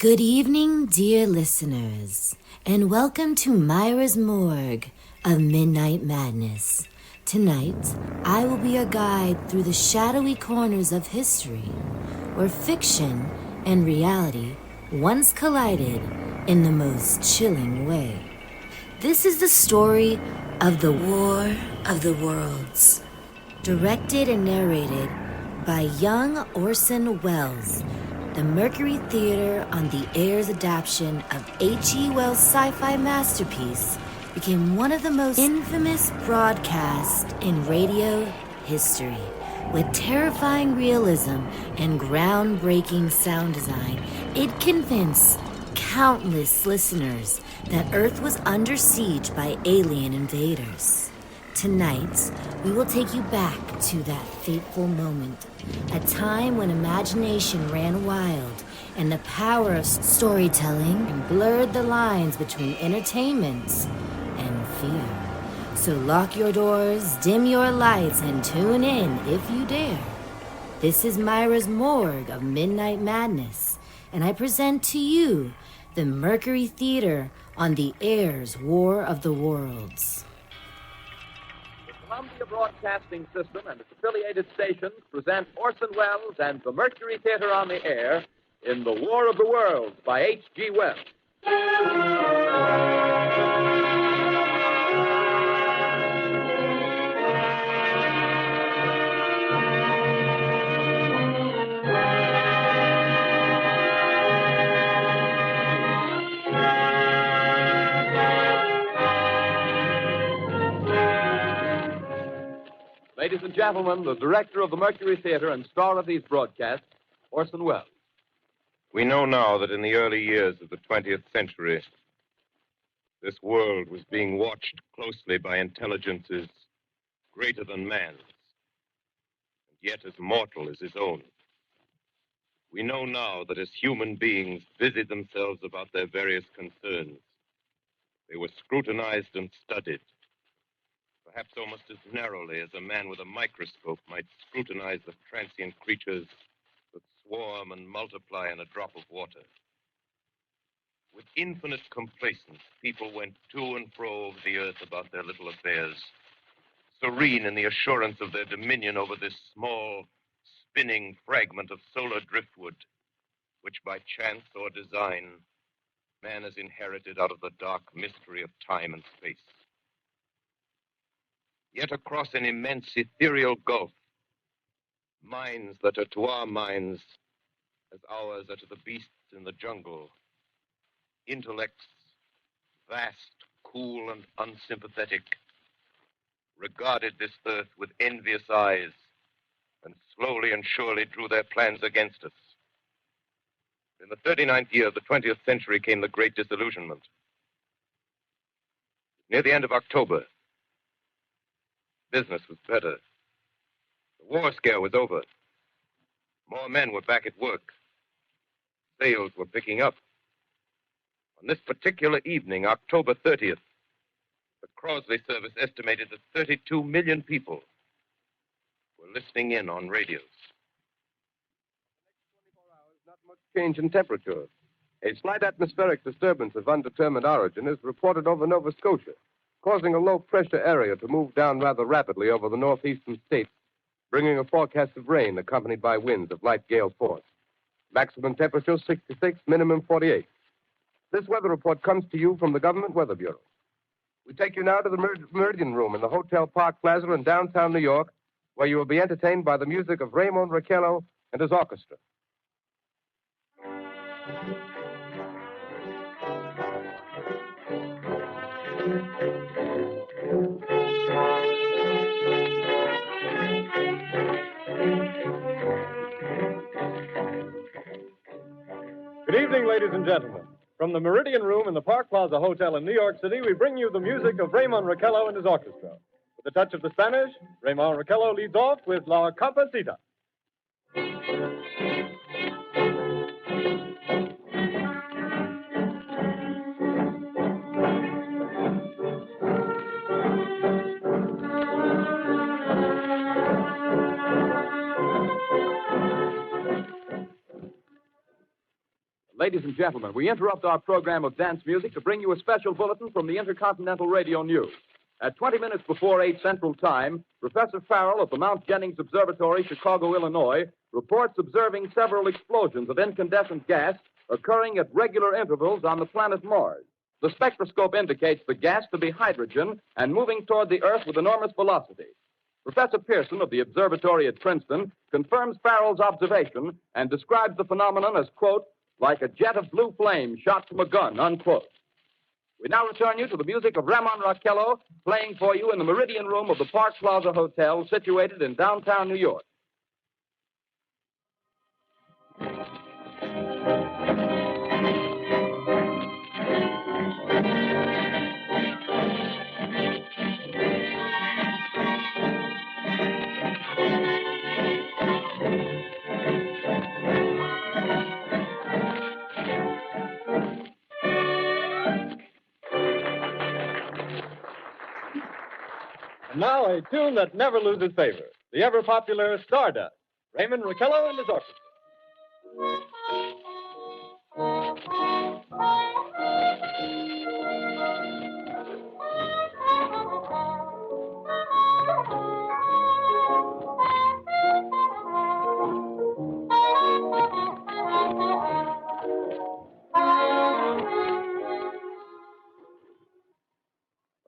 Good evening, dear listeners, and welcome to Myra's Morgue of Midnight Madness. Tonight, I will be your guide through the shadowy corners of history, where fiction and reality once collided in the most chilling way. This is the story of The War of the Worlds, directed and narrated by young Orson Welles. The Mercury Theatre on the Air's adaptation of H.G. Wells' sci-fi masterpiece became one of the most infamous broadcasts in radio history. With terrifying realism and groundbreaking sound design, it convinced countless listeners that Earth was under siege by alien invaders. Tonight, we will take you back to that fateful moment, a time when imagination ran wild and the power of storytelling blurred the lines between entertainment and fear. So lock your doors, dim your lights, and tune in if you dare. This is Myra's Morgue of Midnight Madness, and I present to you the Mercury Theatre on the Air's War of the Worlds. Columbia Broadcasting System and its affiliated stations present Orson Welles and the Mercury Theatre on the Air in The War of the Worlds by H.G. Wells. Ladies and gentlemen, the director of the Mercury Theatre and star of these broadcasts, Orson Welles. We know now that in the early years of the 20th century, this world was being watched closely by intelligences greater than man's, and yet as mortal as his own. We know now that as human beings busied themselves about their various concerns, they were scrutinized and studied, perhaps almost as narrowly as a man with a microscope might scrutinize the transient creatures that swarm and multiply in a drop of water. With infinite complacence, people went to and fro over the earth about their little affairs, serene in the assurance of their dominion over this small, spinning fragment of solar driftwood, which by chance or design, man has inherited out of the dark mystery of time and space. Yet across an immense ethereal gulf, minds that are to our minds as ours are to the beasts in the jungle, intellects vast, cool, and unsympathetic, regarded this earth with envious eyes and slowly and surely drew their plans against us. In the 39th year of the 20th century came the Great Disillusionment. Near the end of October, business was better. The war scare was over. More men were back at work. Sales were picking up. On this particular evening, October 30th, the Crosley service estimated that 32 million people were listening in on radios. Not much change in temperature. A slight atmospheric disturbance of undetermined origin is reported over Nova Scotia, causing a low-pressure area to move down rather rapidly over the northeastern states, bringing a forecast of rain accompanied by winds of light gale force. Maximum temperature 66, minimum 48. This weather report comes to you from the Government Weather Bureau. We take you now to the Meridian Room in the Hotel Park Plaza in downtown New York, where you will be entertained by the music of Raymond Raquello and his orchestra. Good evening, ladies and gentlemen. From the Meridian Room in the Park Plaza Hotel in New York City, we bring you the music of Raymond Raquello and his orchestra. With a touch of the Spanish, Raymond Raquello leads off with La Capacita. Ladies and gentlemen, we interrupt our program of dance music to bring you a special bulletin from the Intercontinental Radio News. At 20 minutes before 8 Central Time, Professor Farrell of the Mount Jennings Observatory, Chicago, Illinois, reports observing several explosions of incandescent gas occurring at regular intervals on the planet Mars. The spectroscope indicates the gas to be hydrogen and moving toward the Earth with enormous velocity. Professor Pearson of the observatory at Princeton confirms Farrell's observation and describes the phenomenon as, quote, like a jet of blue flame shot from a gun, unquote. We now return you to the music of Ramon Raquello, playing for you in the Meridian Room of the Park Plaza Hotel, situated in downtown New York. And now a tune that never loses favor, the ever-popular Stardust, Raymond Raquello and his orchestra.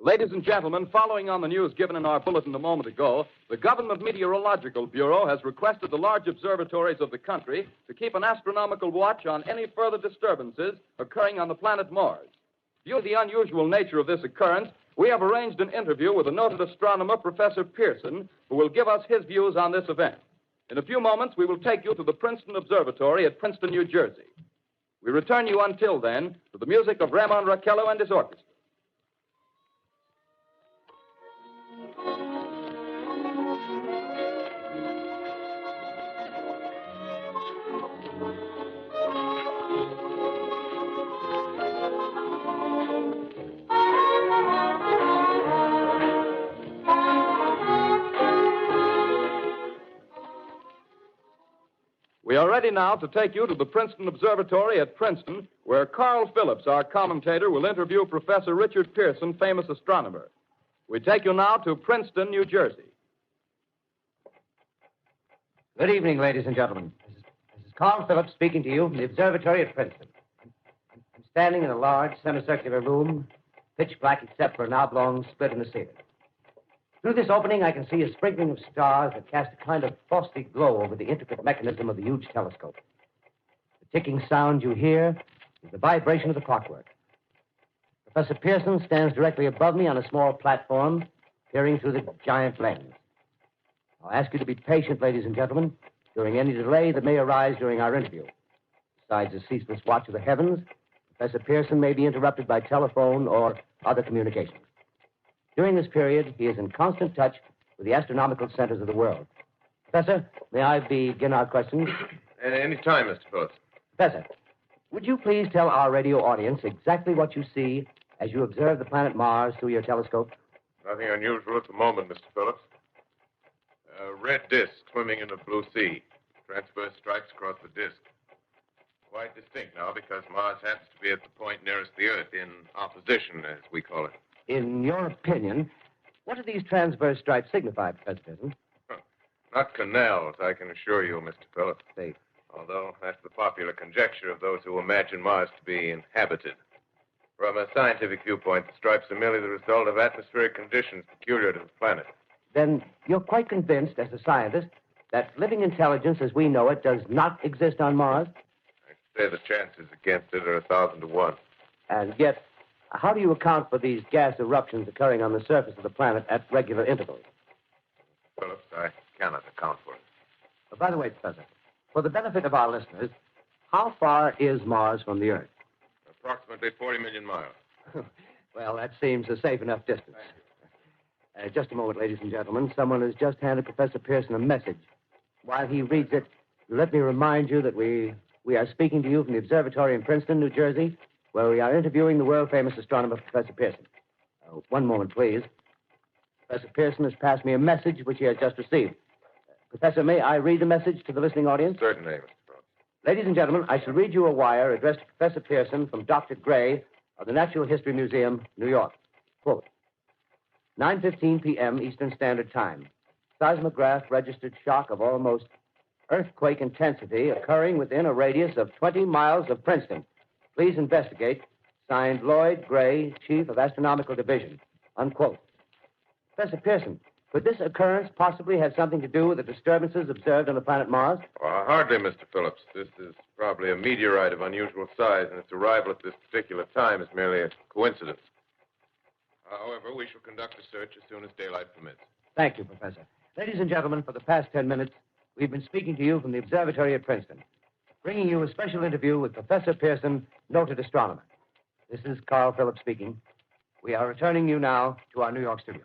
Ladies and gentlemen, following on the news given in our bulletin a moment ago, the Government Meteorological Bureau has requested the large observatories of the country to keep an astronomical watch on any further disturbances occurring on the planet Mars. Due to the unusual nature of this occurrence, we have arranged an interview with the noted astronomer, Professor Pearson, who will give us his views on this event. In a few moments, we will take you to the Princeton Observatory at Princeton, New Jersey. We return you until then to the music of Ramon Raquello and his orchestra. We are ready now to take you to the Princeton Observatory at Princeton, where Carl Phillips, our commentator, will interview Professor Richard Pearson, famous astronomer. We take you now to Princeton, New Jersey. Good evening, ladies and gentlemen. This is Carl Phillips speaking to you from the observatory at Princeton. I'm standing in a large semicircular room, pitch black except for an oblong split in the ceiling. Through this opening, I can see a sprinkling of stars that cast a kind of frosty glow over the intricate mechanism of the huge telescope. The ticking sound you hear is the vibration of the clockwork. Professor Pearson stands directly above me on a small platform, peering through the giant lens. I'll ask you to be patient, ladies and gentlemen, during any delay that may arise during our interview. Besides the ceaseless watch of the heavens, Professor Pearson may be interrupted by telephone or other communications. During this period, he is in constant touch with the astronomical centers of the world. Professor, may I begin our questions? Any time, Mr. Phillips. Professor, would you please tell our radio audience exactly what you see as you observe the planet Mars through your telescope? Nothing unusual at the moment, Mr. Phillips. A red disk swimming in the blue sea. Transverse stripes across the disk. Quite distinct now because Mars happens to be at the point nearest the Earth, in opposition, as we call it. In your opinion, what do these transverse stripes signify, Professor Pearson? Not canals, I can assure you, Mr. Phillips. Say, Although that's the popular conjecture of those who imagine Mars to be inhabited. From a scientific viewpoint, the stripes are merely the result of atmospheric conditions peculiar to the planet. then you're quite convinced, as a scientist, that living intelligence as we know it does not exist on Mars? I'd say the chances against it are 1,000 to 1. And yet, how do you account for these gas eruptions occurring on the surface of the planet at regular intervals? Phillips, I cannot account for it. By the way, Professor, for the benefit of our listeners, how far is Mars from the Earth? Approximately 40 million miles. Well, that seems a safe enough distance. Just a moment, ladies and gentlemen. Someone has just handed Professor Pearson a message. While he reads it, let me remind you that we are speaking to you from the observatory in Princeton, New Jersey, where we are interviewing the world-famous astronomer, Professor Pearson. One moment, please. Professor Pearson has passed me a message which he has just received. Professor, may I read the message to the listening audience? Certainly, Mr. Phillips. Ladies and gentlemen, I shall read you a wire addressed to Professor Pearson from Dr. Gray of the Natural History Museum, New York. Quote, 9:15 p.m. Eastern Standard Time. Seismograph registered shock of almost earthquake intensity occurring within a radius of 20 miles of Princeton. Please investigate. Signed, Lloyd Gray, Chief of Astronomical Division. Unquote. Professor Pearson, could this occurrence possibly have something to do with the disturbances observed on the planet Mars? Hardly, Mr. Phillips. This is probably a meteorite of unusual size, and its arrival at this particular time is merely a coincidence. However, we shall conduct a search as soon as daylight permits. Thank you, Professor. Ladies and gentlemen, for the past 10 minutes, we've been speaking to you from the observatory at Princeton, bringing you a special interview with Professor Pearson, noted astronomer. This is Carl Phillips speaking. We are returning you now to our New York studio.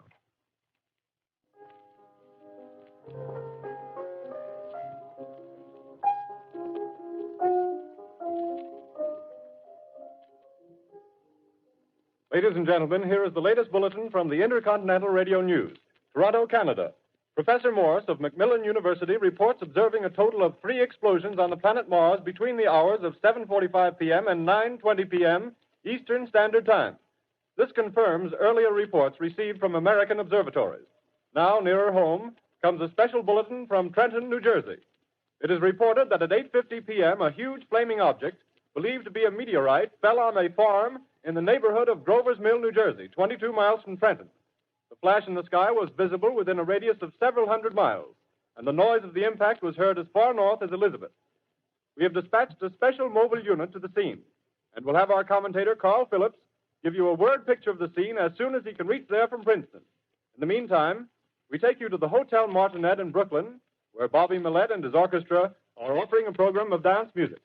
Ladies and gentlemen, here is the latest bulletin from the Intercontinental Radio News. Toronto, Canada. Professor Morse of Macmillan University reports observing a total of 3 explosions on the planet Mars between the hours of 7:45 p.m. and 9:20 p.m. Eastern Standard Time. This confirms earlier reports received from American observatories. Now, nearer home, comes a special bulletin from Trenton, New Jersey. It is reported that at 8:50 p.m., a huge flaming object, believed to be a meteorite, fell on a farm in the neighborhood of Grover's Mill, New Jersey, 22 miles from Trenton. The flash in the sky was visible within a radius of several hundred miles, and the noise of the impact was heard as far north as Elizabeth. We have dispatched a special mobile unit to the scene, and we'll have our commentator, Carl Phillips, give you a word picture of the scene as soon as he can reach there from Princeton. In the meantime, we take you to the Hotel Martinet in Brooklyn, where Bobby Millett and his orchestra are offering a program of dance music.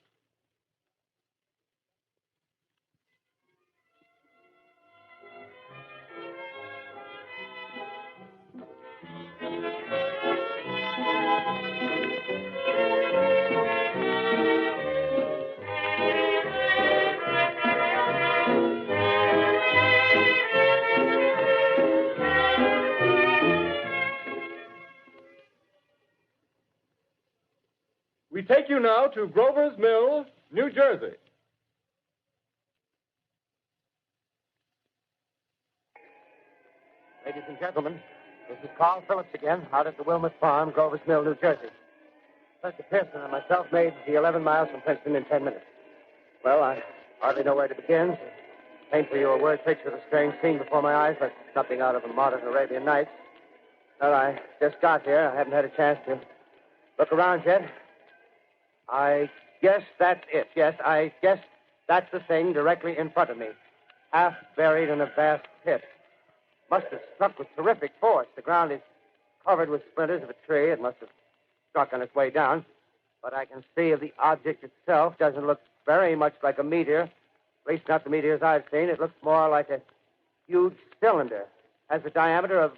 We take you now to Grover's Mill, New Jersey. Ladies and gentlemen, this is Carl Phillips again, out at the Wilmot Farm, Grover's Mill, New Jersey. Professor Pearson and myself made the 11 miles from Princeton in 10 minutes. Well, I hardly know where to begin. To paint for you a word picture of the strange scene before my eyes, but something out of a modern Arabian Nights. Well, I just got here. I haven't had a chance to look around yet. I guess that's it. Yes, I guess that's the thing directly in front of me. Half buried in a vast pit. Must have struck with terrific force. The ground is covered with splinters of a tree. It must have struck on its way down. But I can see the object itself doesn't look very much like a meteor. At least not the meteors I've seen. It looks more like a huge cylinder. Has a diameter of,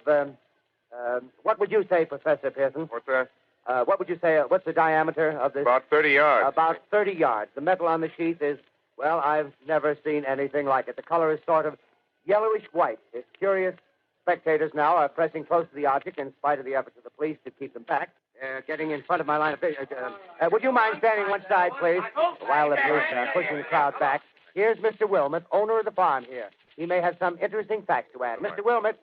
what would you say, Professor Pearson? What's that? What would you say, what's the diameter of this? About 30 yards. About 30 yards. The metal on the sheath is, well, I've never seen anything like it. The color is sort of yellowish white. It's curious. Spectators now are pressing close to the object in spite of the efforts of the police to keep them back. Getting in front of my line of vision. Would you mind standing one side, please? While the police are pushing the crowd back. Here's Mr. Wilmot, owner of the farm here. He may have some interesting facts to add. Mr. Wilmot,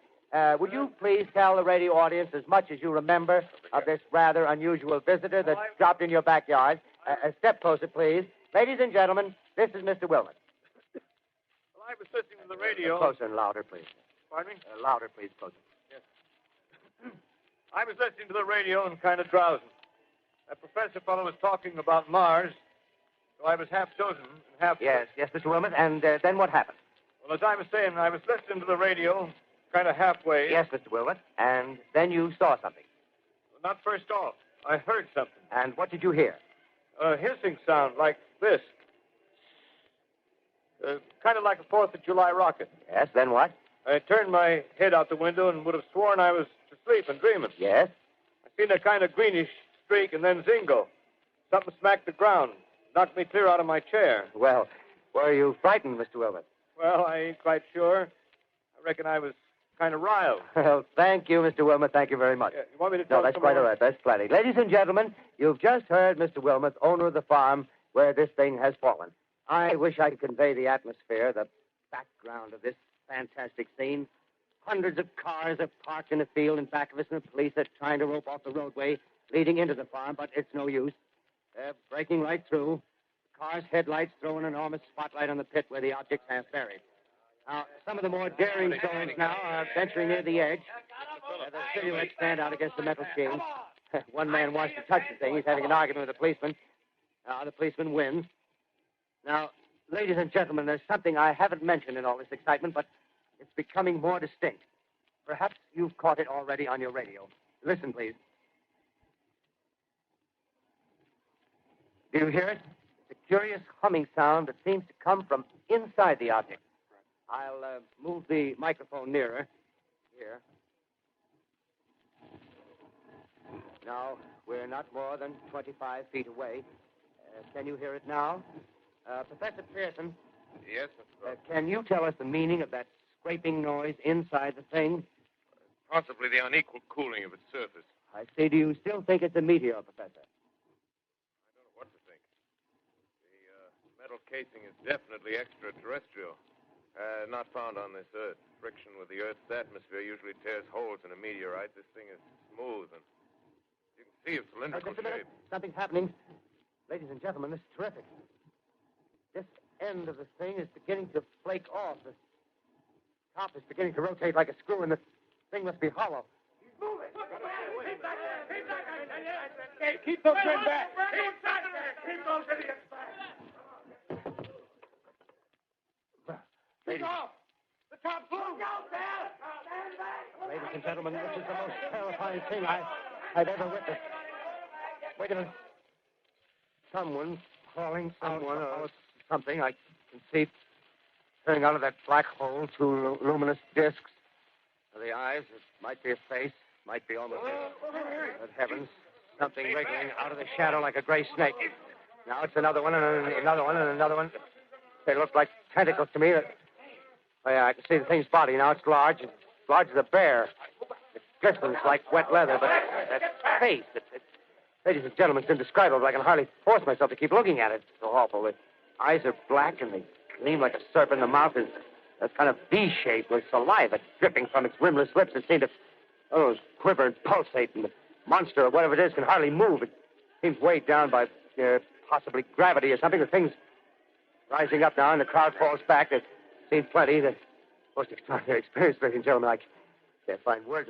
would you please tell the radio audience as much as you remember of this rather unusual visitor that dropped in your backyard? A step closer, please. Ladies and gentlemen, this is Mr. Wilmot. Well, I was listening to the radio. Closer and louder, please. Pardon me? Louder, please, closer. Yes. I was listening to the radio and kind of drowsing. That professor fellow was talking about Mars, so I was half dozing and half... Yes, Mr. Wilmot, and then what happened? Well, as I was saying, I was listening to the radio, kind of halfway. Yes, Mr. Wilmot, and then you saw something. Well, not first off. I heard something. And what did you hear? A hissing sound like this. Kind of like a 4th of July rocket. Yes, then what? I turned my head out the window and would have sworn I was asleep and dreaming. Yes? I seen a kind of greenish streak and then zingo. Something smacked the ground, knocked me clear out of my chair. Well, were you frightened, Mr. Wilmot? Well, I ain't quite sure. I reckon I was kind of riled. Well, thank you, Mr. Wilmot. Thank you very much. Yeah, you want me to tell No, that's quite all right. That's plenty. Ladies and gentlemen, you've just heard Mr. Wilmot, owner of the farm, where this thing has fallen. I wish I could convey the atmosphere, the background of this fantastic scene. Hundreds of cars are parked in a field in back of us, and the police are trying to rope off the roadway leading into the farm, but it's no use. They're breaking right through. The car's headlights throw an enormous spotlight on the pit where the object's half buried. Now, some of the more daring souls now are venturing near the edge. The silhouettes stand out against the metal sheen. One man wants to touch the thing. He's having an argument with the policeman. The policeman wins. Now, ladies and gentlemen, there's something I haven't mentioned in all this excitement, but it's becoming more distinct. Perhaps you've caught it already on your radio. Listen, please. Do you hear it? It's a curious humming sound that seems to come from inside the object. I'll move the microphone nearer. Here. Now, we're not more than 25 feet away. Can you hear it now? Professor Pearson? Yes, Mr. Crow. Can you tell us the meaning of that scraping noise inside the thing? Possibly the unequal cooling of its surface. I say, do you still think it's a meteor, Professor? I don't know what to think. The metal casing is definitely extraterrestrial. Not found on this Earth. Friction with the Earth's atmosphere usually tears holes in a meteorite. This thing is smooth, and you can see its cylindrical Just a minute. shape. Something's happening. Ladies and gentlemen, this is terrific. This end of the thing is beginning to flake off. The top is beginning to rotate like a screw, and the thing must be hollow. He's moving. Hey, keep those men back. Keep those idiots back. He's off. The top blew. Ladies and gentlemen, this is the most terrifying thing I've ever witnessed. Wait a minute. Someone calling someone or something. I can see turning out of that black hole two luminous discs. The eyes, it might be a face, might be almost but heavens, something wriggling out of the shadow like a gray snake. Now it's another one and another one and another one. They look like tentacles to me. Oh, yeah, I can see the thing's body now. It's large as a bear. It glistens like wet leather, but that face, ladies and gentlemen, it's indescribable. I can hardly force myself to keep looking at it. It's so awful. The eyes are black, and they gleam like a serpent. The mouth is kind of V-shaped with saliva dripping from its rimless lips. It seems to quiver and pulsate, and the monster, or whatever it is, can hardly move. It seems weighed down by possibly gravity or something. The thing's rising up now, and the crowd falls back. They've seen plenty. The most extraordinary experience, ladies and gentlemen. I can't find words.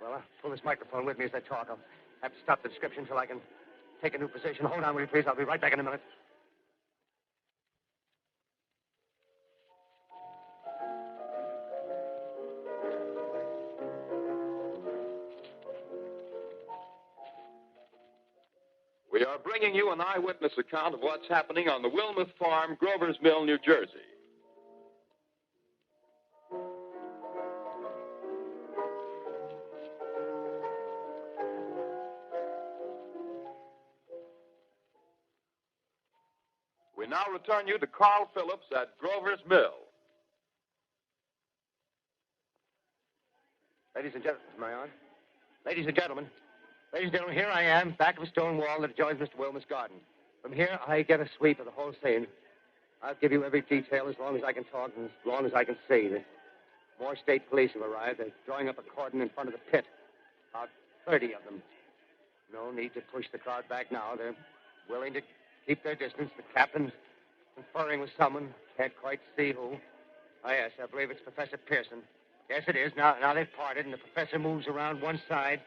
Well, I'll pull this microphone with me as I talk. I'll have to stop the description until I can take a new position. Hold on, will you, please? I'll be right back in a minute. We are bringing you an eyewitness account of what's happening on the Wilmuth Farm, Grover's Mill, New Jersey. We now return you to Carl Phillips at Grover's Mill. Ladies and gentlemen, am I on? Ladies and gentlemen, here I am, back of a stone wall that adjoins Mr. Wilmer's garden. From here, I get a sweep of the whole scene. I'll give you every detail as long as I can talk and as long as I can see. There's more state police have arrived. They're drawing up a cordon in front of the pit. About 30 of them. No need to push the crowd back now. They're willing to keep their distance. The captain's conferring with someone. Can't quite see who. Oh, yes, I believe it's Professor Pearson. Yes, it is. Now they've parted, and the professor moves around one side,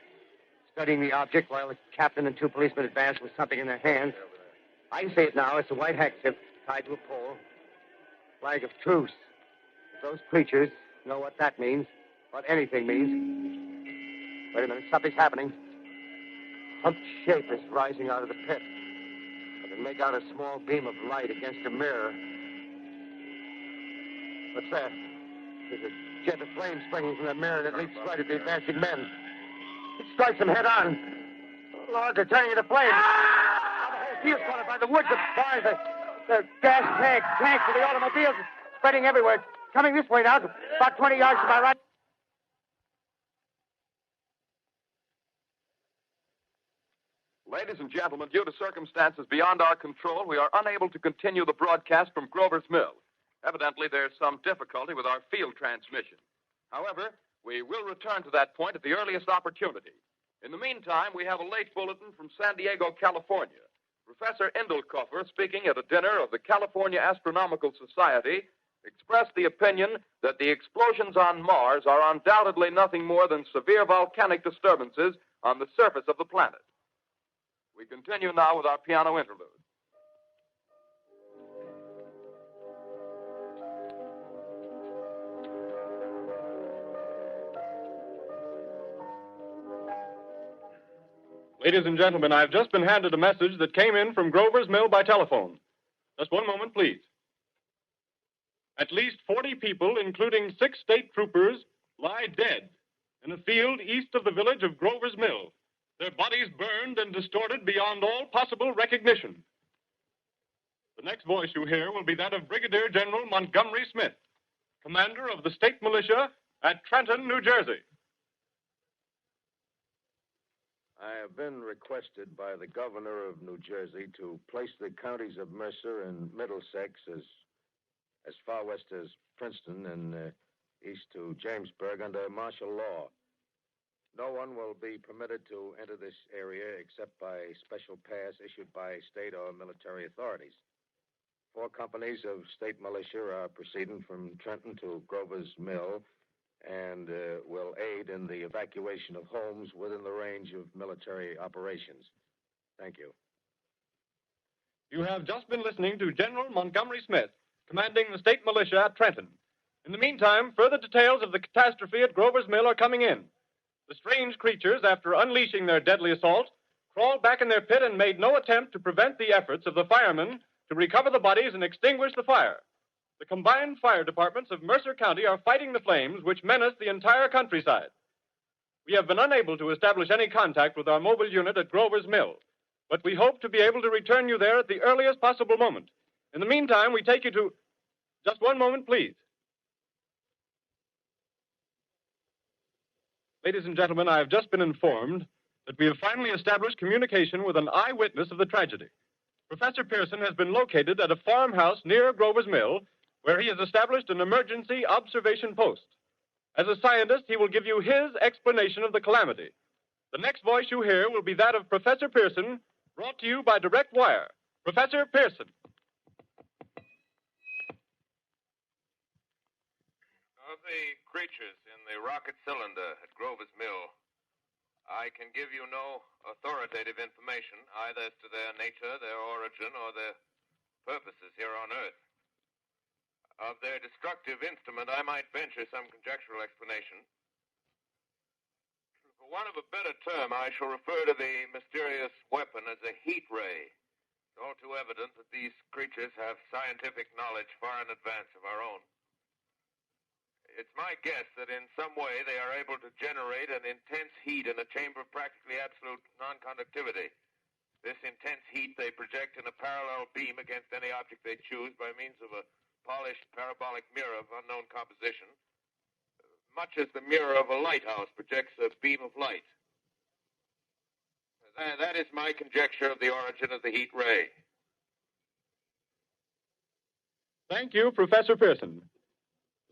studying the object while the captain and two policemen advance with something in their hands. I can see it now. It's a white handkerchief tied to a pole. Flag of truce. If those creatures know what that means, what anything means. Wait a minute. Something's happening. Humped shape is rising out of the pit. I can make out a small beam of light against a mirror. What's that? There's a jet of flame springing from the mirror that leaps right at the advancing men. It strikes them head on. Oh, Lord, they're turning into flames. The whole field's caught up by the woods, the barns, the gas tanks for the automobiles, spreading everywhere. It's coming this way now, about 20 yards to my right. Ladies and gentlemen, due to circumstances beyond our control, we are unable to continue the broadcast from Grover's Mill. Evidently, there's some difficulty with our field transmission. However, we will return to that point at the earliest opportunity. In the meantime, we have a late bulletin from San Diego, California. Professor Indelkoffer, speaking at a dinner of the California Astronomical Society, expressed the opinion that the explosions on Mars are undoubtedly nothing more than severe volcanic disturbances on the surface of the planet. We continue now with our piano interlude. Ladies and gentlemen, I've just been handed a message that came in from Grover's Mill by telephone. Just one moment, please. At least 40 people, including 6 state troopers, lie dead in a field east of the village of Grover's Mill, their bodies burned and distorted beyond all possible recognition. The next voice you hear will be that of Brigadier General Montgomery Smith, commander of the state militia at Trenton, New Jersey. I have been requested by the governor of New Jersey to place the counties of Mercer and Middlesex as far west as Princeton and east to Jamesburg under martial law. No one will be permitted to enter this area except by special pass issued by state or military authorities. 4 companies of state militia are proceeding from Trenton to Grover's Mill and will aid in the evacuation of homes within the range of military operations. Thank you. You have just been listening to General Montgomery Smith, commanding the state militia at Trenton. In the meantime, further details of the catastrophe at Grover's Mill are coming in. The strange creatures, after unleashing their deadly assault, crawled back in their pit and made no attempt to prevent the efforts of the firemen to recover the bodies and extinguish the fire. The combined fire departments of Mercer County are fighting the flames which menace the entire countryside. We have been unable to establish any contact with our mobile unit at Grover's Mill, but we hope to be able to return you there at the earliest possible moment. In the meantime, we take you to... Just one moment, please. Ladies and gentlemen, I have just been informed that we have finally established communication with an eyewitness of the tragedy. Professor Pearson has been located at a farmhouse near Grover's Mill, where he has established an emergency observation post. As a scientist, he will give you his explanation of the calamity. The next voice you hear will be that of Professor Pearson, brought to you by direct wire. Professor Pearson. Of the creatures in the rocket cylinder at Grover's Mill, I can give you no authoritative information, either as to their nature, their origin, or their purposes here on Earth. Of their destructive instrument, I might venture some conjectural explanation. For want of a better term, I shall refer to the mysterious weapon as a heat ray. It's all too evident that these creatures have scientific knowledge far in advance of our own. It's my guess that in some way they are able to generate an intense heat in a chamber of practically absolute non-conductivity. This intense heat they project in a parallel beam against any object they choose by means of a polished parabolic mirror of unknown composition, much as the mirror of a lighthouse projects a beam of light. That is my conjecture of the origin of the heat ray. Thank you, Professor Pearson.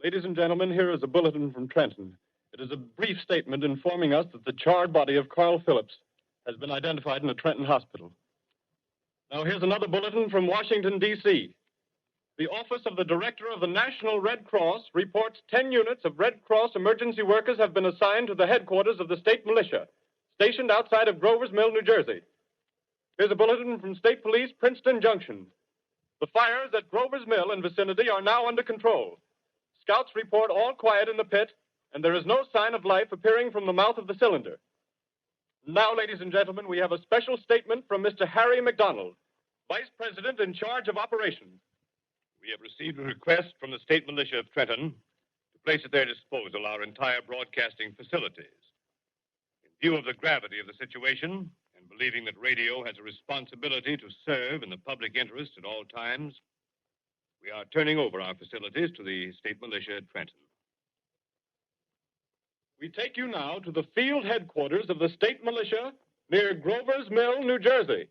Ladies and gentlemen, here is a bulletin from Trenton. It is a brief statement informing us that the charred body of Carl Phillips has been identified in a Trenton hospital. Now, here's another bulletin from Washington, D.C. The Office of the Director of the National Red Cross reports 10 units of Red Cross emergency workers have been assigned to the headquarters of the state militia, stationed outside of Grover's Mill, New Jersey. Here's a bulletin from State Police, Princeton Junction. The fires at Grover's Mill and vicinity are now under control. Scouts report all quiet in the pit, and there is no sign of life appearing from the mouth of the cylinder. Now, ladies and gentlemen, we have a special statement from Mr. Harry McDonald, Vice President in charge of operations. We have received a request from the state militia of Trenton to place at their disposal our entire broadcasting facilities. In view of the gravity of the situation, and believing that radio has a responsibility to serve in the public interest at all times, we are turning over our facilities to the state militia at Trenton. We take you now to the field headquarters of the state militia near Grover's Mill, New Jersey.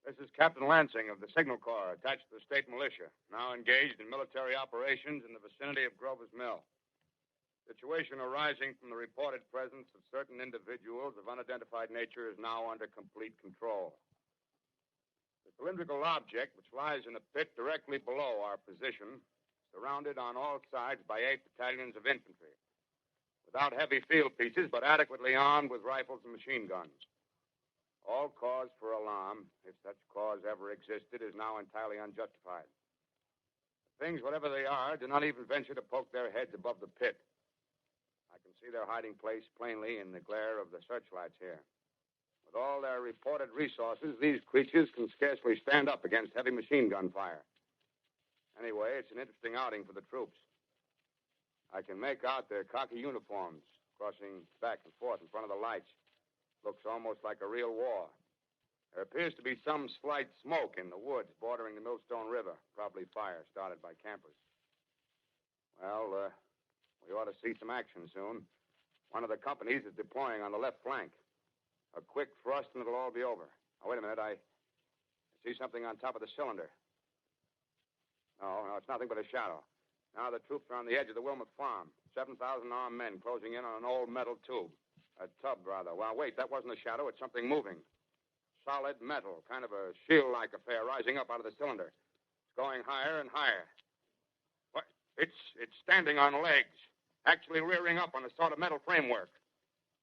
This is Captain Lansing of the Signal Corps, attached to the state militia, now engaged in military operations in the vicinity of Grover's Mill. Situation arising from the reported presence of certain individuals of unidentified nature is now under complete control. The cylindrical object, which lies in a pit directly below our position, surrounded on all sides by 8 battalions of infantry, without heavy field pieces, but adequately armed with rifles and machine guns. All cause for alarm, if such cause ever existed, is now entirely unjustified. Things, whatever they are, do not even venture to poke their heads above the pit. I can see their hiding place plainly in the glare of the searchlights here. With all their reported resources, these creatures can scarcely stand up against heavy machine gun fire. Anyway, it's an interesting outing for the troops. I can make out their khaki uniforms crossing back and forth in front of the lights. Looks almost like a real war. There appears to be some slight smoke in the woods bordering the Millstone River, probably fire started by campers. Well, we ought to see some action soon. One of the companies is deploying on the left flank. A quick thrust and it'll all be over. Now, wait a minute. I see something on top of the cylinder. No, it's nothing but a shadow. Now the troops are on the edge of the Wilmot Farm. 7,000 armed men closing in on an old metal tube. A tub, rather. Well, wait, that wasn't a shadow. It's something moving. Solid metal, kind of a shield-like affair rising up out of the cylinder. It's going higher and higher. What? It's standing on legs, actually rearing up on a sort of metal framework.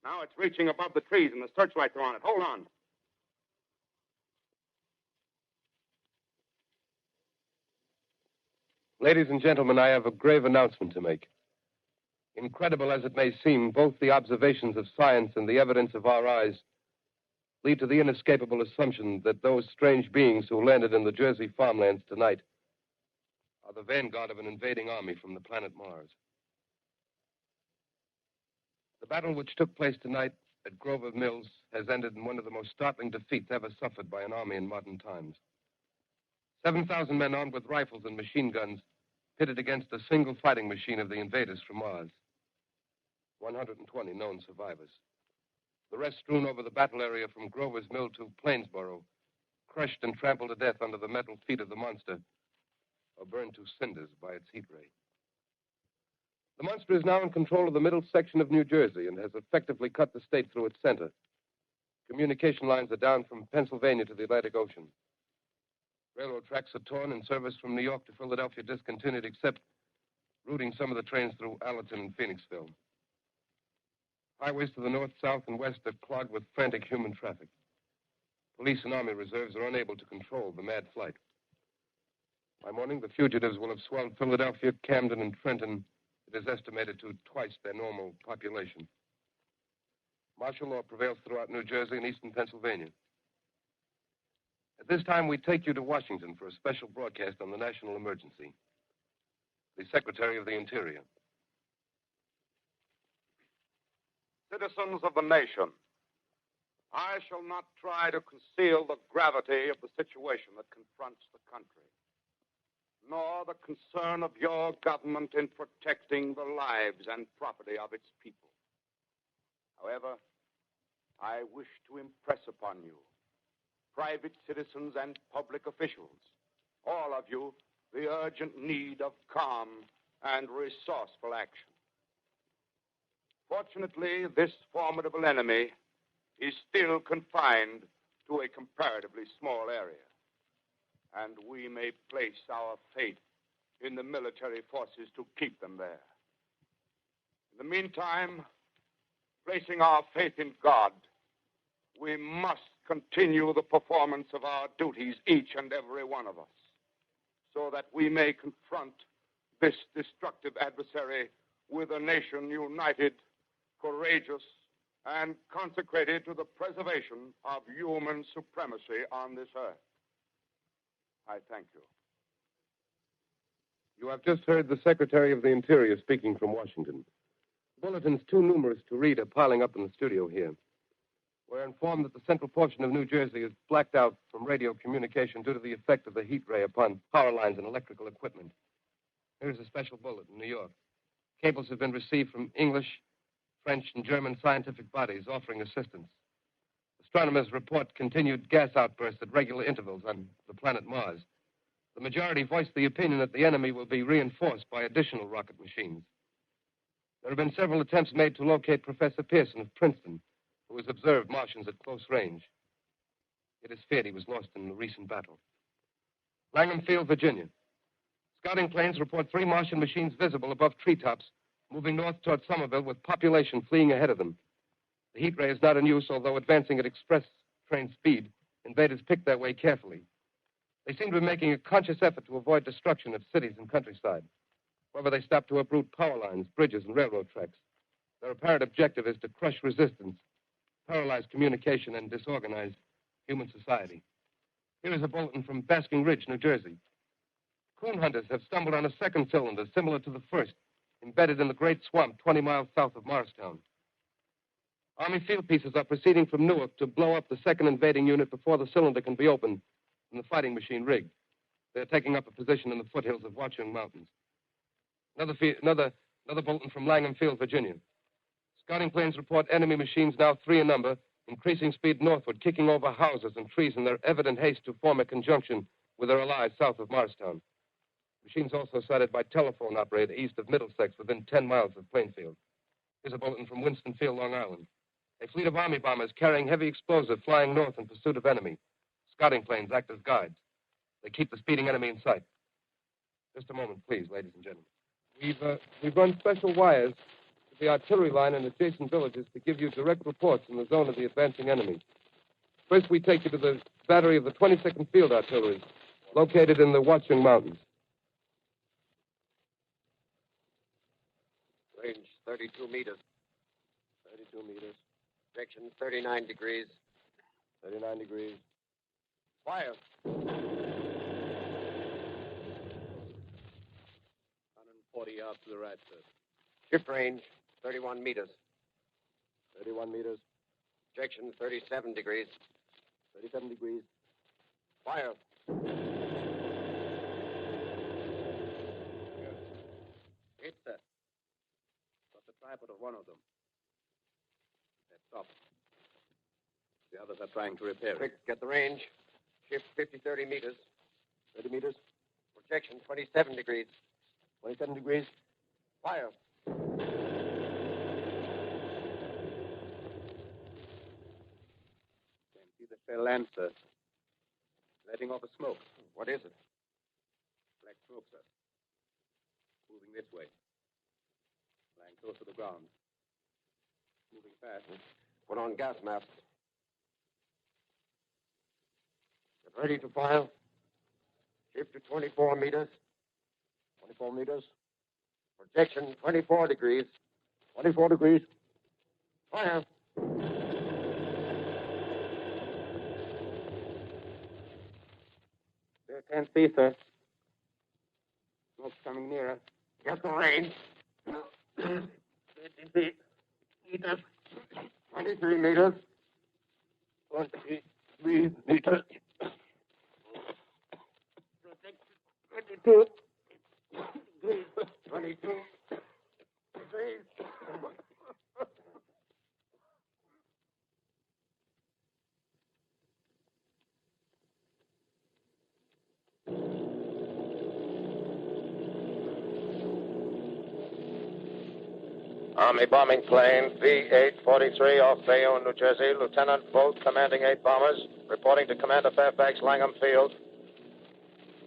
Now it's reaching above the trees and the searchlights are on it. Hold on. Ladies and gentlemen, I have a grave announcement to make. Incredible as it may seem, both the observations of science and the evidence of our eyes lead to the inescapable assumption that those strange beings who landed in the Jersey farmlands tonight are the vanguard of an invading army from the planet Mars. The battle which took place tonight at Grover Mills has ended in one of the most startling defeats ever suffered by an army in modern times. 7,000 men armed with rifles and machine guns pitted against a single fighting machine of the invaders from Mars. 120 known survivors. The rest strewn over the battle area from Grover's Mill to Plainsboro, crushed and trampled to death under the metal feet of the monster, or burned to cinders by its heat ray. The monster is now in control of the middle section of New Jersey and has effectively cut the state through its center. Communication lines are down from Pennsylvania to the Atlantic Ocean. Railroad tracks are torn and service from New York to Philadelphia discontinued, except routing some of the trains through Allerton and Phoenixville. Highways to the north, south, and west are clogged with frantic human traffic. Police and army reserves are unable to control the mad flight. By morning, the fugitives will have swelled Philadelphia, Camden, and Trenton. It is estimated to twice their normal population. Martial law prevails throughout New Jersey and eastern Pennsylvania. At this time, we take you to Washington for a special broadcast on the national emergency. The Secretary of the Interior. Citizens of the nation, I shall not try to conceal the gravity of the situation that confronts the country, nor the concern of your government in protecting the lives and property of its people. However, I wish to impress upon you, private citizens and public officials, all of you, the urgent need of calm and resourceful action. Fortunately, this formidable enemy is still confined to a comparatively small area, and we may place our fate in the military forces to keep them there. In the meantime, placing our faith in God, we must continue the performance of our duties, each and every one of us, so that we may confront this destructive adversary with a nation united, courageous, and consecrated to the preservation of human supremacy on this earth. I thank you. You have just heard the Secretary of the Interior speaking from Washington. Bulletins too numerous to read are piling up in the studio here. We're informed that the central portion of New Jersey is blacked out from radio communication due to the effect of the heat ray upon power lines and electrical equipment. Here's a special bulletin in New York. Cables have been received from English, French and German scientific bodies offering assistance. Astronomers report continued gas outbursts at regular intervals on the planet Mars. The majority voiced the opinion that the enemy will be reinforced by additional rocket machines. There have been several attempts made to locate Professor Pearson of Princeton, who has observed Martians at close range. It is feared he was lost in the recent battle. Langham Field, Virginia. Scouting planes report 3 Martian machines visible above treetops, moving north toward Somerville with population fleeing ahead of them. The heat ray is not in use, although advancing at express train speed, invaders pick their way carefully. They seem to be making a conscious effort to avoid destruction of cities and countryside. However, they stop to uproot power lines, bridges, and railroad tracks. Their apparent objective is to crush resistance, paralyze communication, and disorganize human society. Here is a bulletin from Basking Ridge, New Jersey. Coon hunters have stumbled on a second cylinder similar to the first, embedded in the great swamp 20 miles south of Morristown. Army field pieces are proceeding from Newark to blow up the second invading unit before the cylinder can be opened and the fighting machine rigged. They're taking up a position in the foothills of Watchung Mountains. Another bulletin from Langham Field, Virginia. Scouting planes report enemy machines, now 3 in number, increasing speed northward, kicking over houses and trees in their evident haste to form a conjunction with their allies south of Morristown. Machines also sighted by telephone operator east of Middlesex, within 10 miles of Plainfield. Here's a bulletin from Winston Field, Long Island. A fleet of Army bombers carrying heavy explosive flying north in pursuit of enemy. Scouting planes act as guides. They keep the speeding enemy in sight. Just a moment, please, ladies and gentlemen. We've run special wires to the artillery line and adjacent villages to give you direct reports in the zone of the advancing enemy. First, we take you to the battery of the 22nd Field Artillery, located in the Watchung Mountains. Range 32 meters. 32 meters. Direction 39 degrees. 39 degrees. Fire. 140 yards to the right, sir. Ship range 31 meters. 31 meters. Direction 37 degrees. 37 degrees. Fire. Hit, sir. Got the tripod of one of them. That's off. The others are trying to repair it. Quick, get the range. Shift 30 meters. 30 meters. Projection 27 degrees. 27 degrees. Fire. Can't see the shell land, sir. Letting off a smoke. What is it? Black smoke, sir. Moving this way. Lying close to the ground. Moving fast. Put on gas masks. Get ready to fire. Shift to 24 meters. 24 meters. Projection 24 degrees. 24 degrees. Fire. Still can't see, sir. Smoke's coming nearer. Get the range. 53 meters. 23 meters. 23 meters. 22. 22 degrees. Army bombing plane V-843 off Bayonne, New Jersey. Lieutenant Bolt, commanding 8 bombers, reporting to Commander Fairfax, Langham Field.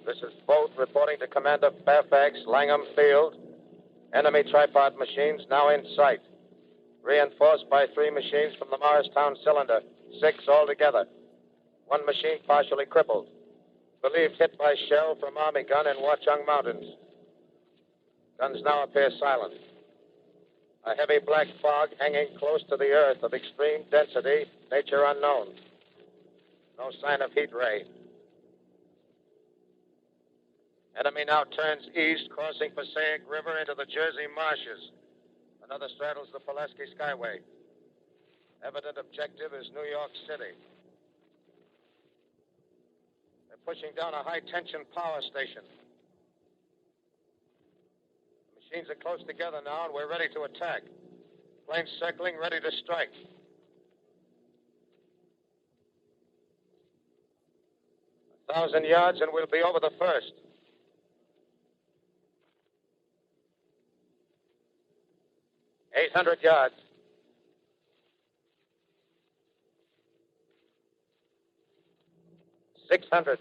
This is Bolt reporting to Commander Fairfax, Langham Field. Enemy tripod machines now in sight. Reinforced by 3 machines from the Morristown cylinder. 6 altogether. 1 machine partially crippled. Believed hit by shell from Army gun in Watchung Mountains. Guns now appear silent. A heavy black fog hanging close to the earth of extreme density, nature unknown. No sign of heat ray. Enemy now turns east, crossing Passaic River into the Jersey marshes. Another straddles the Pulaski Skyway. Evident objective is New York City. They're pushing down a high-tension power station. The machines are close together now, and we're ready to attack. Plane's circling, ready to strike. A 1,000 yards and we'll be over the first. $800 yards. 600.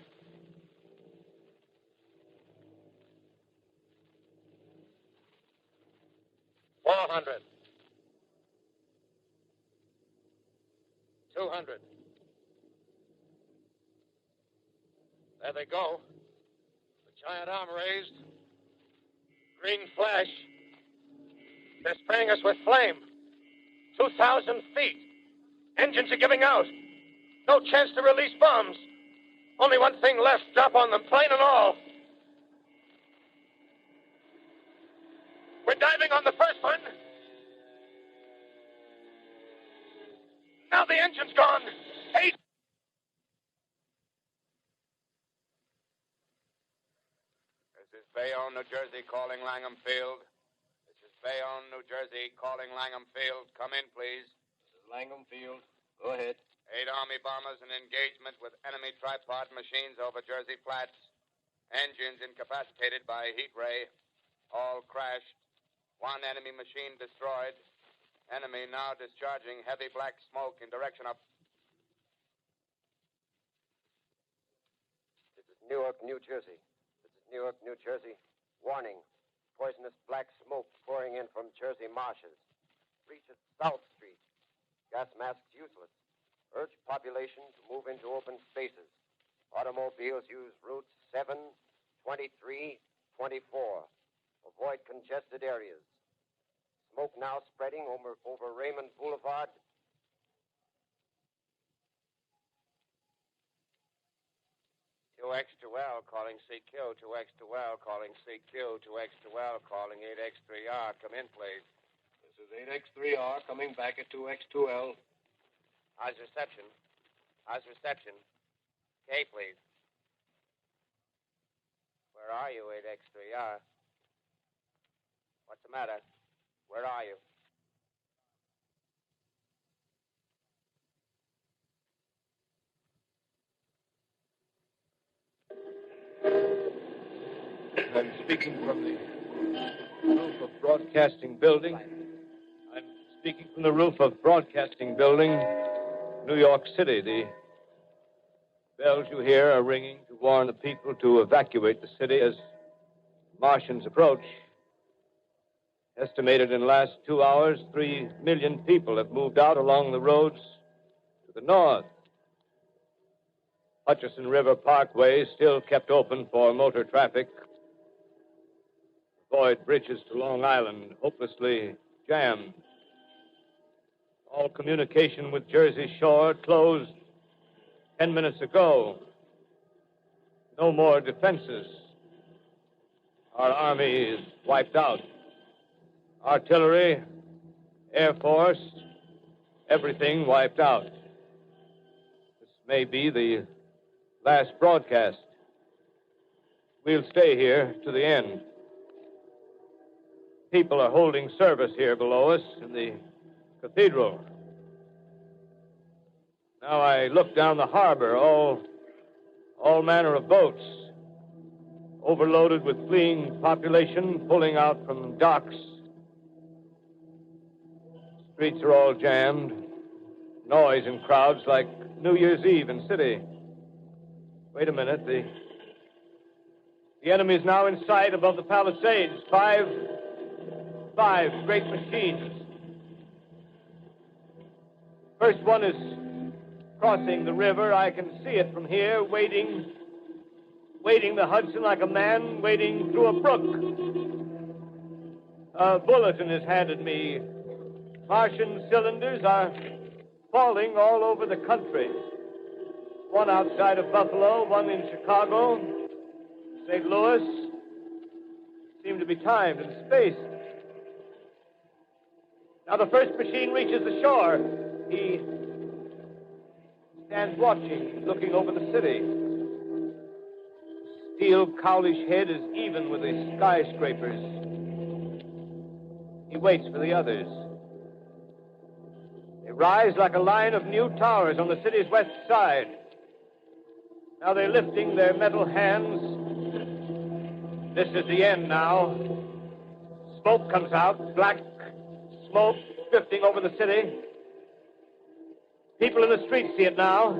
400. 200. There they go. The giant arm raised. Green flash. They're spraying us with flame. 2,000 feet. Engines are giving out. No chance to release bombs. Only one thing left. Drop on them, plane and all. We're diving on the first one. Now the engine's gone. 8. This is Bayonne, New Jersey, calling Langham Field. This is Bayonne, New Jersey, calling Langham Field. Come in, please. This is Langham Field. Go ahead. 8 Army bombers in engagement with enemy tripod machines over Jersey Flats. Engines incapacitated by heat ray. All crashed. 1 enemy machine destroyed. Enemy now discharging heavy black smoke in direction of... This is Newark, New Jersey. This is Newark, New Jersey. Warning. Poisonous black smoke pouring in from Jersey marshes. Reaches South Street. Gas masks useless. Urge population to move into open spaces. Automobiles use routes 7, 23, 24. Avoid congested areas. Smoke now spreading over Raymond Boulevard. L calling CQ, 2X2L calling CQ, 2X2L calling 8X3R. Come in, please. This is 8X3R coming back at 2X2L. How's reception? How's reception? K, please. Where are you, 8X3R? What's the matter? Where are you? I'm speaking from the roof of Broadcasting Building. I'm speaking from the roof of Broadcasting Building, New York City. The bells you hear are ringing to warn the people to evacuate the city as Martians approach. Estimated in the last 2 hours, 3 million people have moved out along the roads to the north. Hutchison River Parkway is still kept open for motor traffic. Avoid bridges to Long Island, hopelessly jammed. All communication with Jersey Shore closed 10 minutes ago. No more defenses. Our army is wiped out. Artillery, Air Force, everything wiped out. This may be the last broadcast. We'll stay here to the end. People are holding service here below us in the cathedral. Now I look down the harbor, all manner of boats, overloaded with fleeing population pulling out from docks. Streets are all jammed. Noise in crowds like New Year's Eve in city. Wait a minute. The enemy is now in sight above the Palisades. Five great machines. First one is crossing the river. I can see it from here, wading the Hudson like a man wading through a brook. A bulletin is handed me. Martian cylinders are falling all over the country. One outside of Buffalo, one in Chicago, St. Louis. Seem to be timed and spaced. Now the first machine reaches the shore. He stands watching, looking over the city. Steel cowlish head is even with the skyscrapers. He waits for the others. They rise like a line of new towers on the city's west side. Now they're lifting their metal hands. This is the end now. Smoke comes out, black smoke drifting over the city. People in the streets see it now.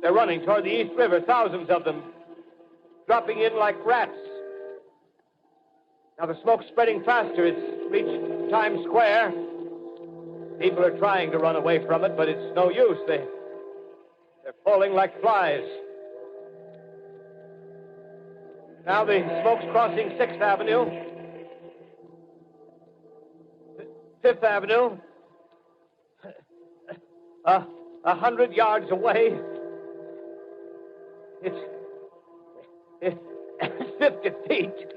They're running toward the East River, thousands of them, dropping in like rats. Now the smoke's spreading faster. It's reached Times Square. People are trying to run away from it, but it's no use. They're falling like flies. Now the smoke's crossing 6th Avenue, 5th Avenue. 100 yards away. It's 50 feet.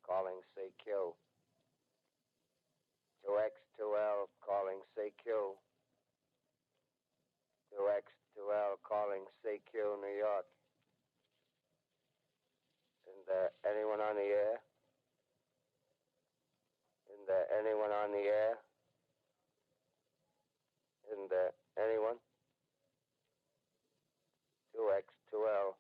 Calling CQ. 2X2L calling CQ. 2X2L calling CQ, New York. Isn't there anyone on the air? Isn't there anyone on the air? Isn't there anyone? 2X2L.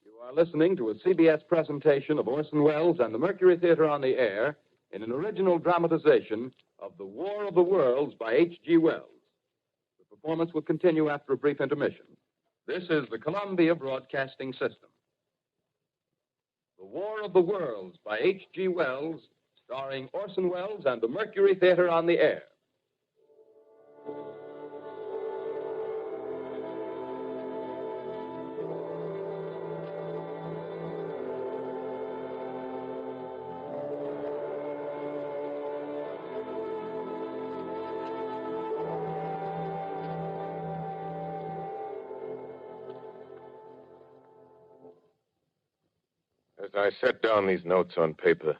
You are listening to a CBS presentation of Orson Welles and the Mercury Theatre on the Air in an original dramatization of The War of the Worlds by H.G. Wells. The performance will continue after a brief intermission. This is the Columbia Broadcasting System. The War of the Worlds by H.G. Wells, starring Orson Welles and the Mercury Theatre on the Air. As I set down these notes on paper,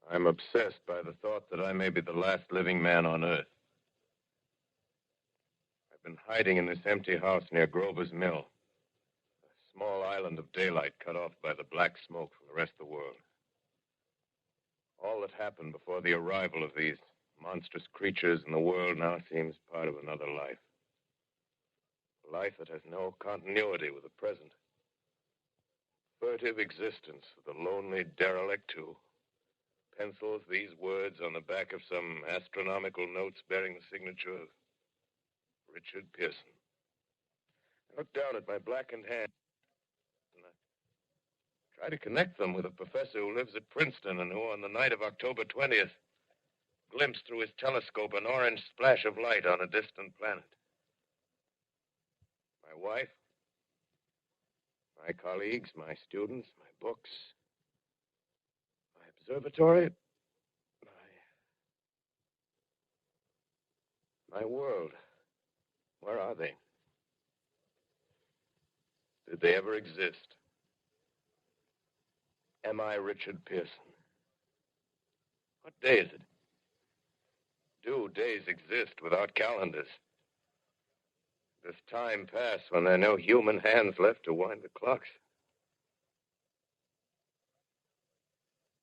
I'm obsessed by the thought that I may be the last living man on Earth. I've been hiding in this empty house near Grover's Mill, a small island of daylight cut off by the black smoke from the rest of the world. All that happened before the arrival of these monstrous creatures in the world now seems part of another life. A life that has no continuity with the present. Furtive existence of the lonely derelict who pencils these words on the back of some astronomical notes bearing the signature of Richard Pearson. I look down at my blackened hand and I try to connect them with a professor who lives at Princeton and who, on the night of October 20th, glimpsed through his telescope an orange splash of light on a distant planet. My wife, my colleagues, my students, my books, my observatory, my world. Where are they? Did they ever exist? Am I Richard Pearson? What day is it? Do days exist without calendars? Does time pass when there are no human hands left to wind the clocks?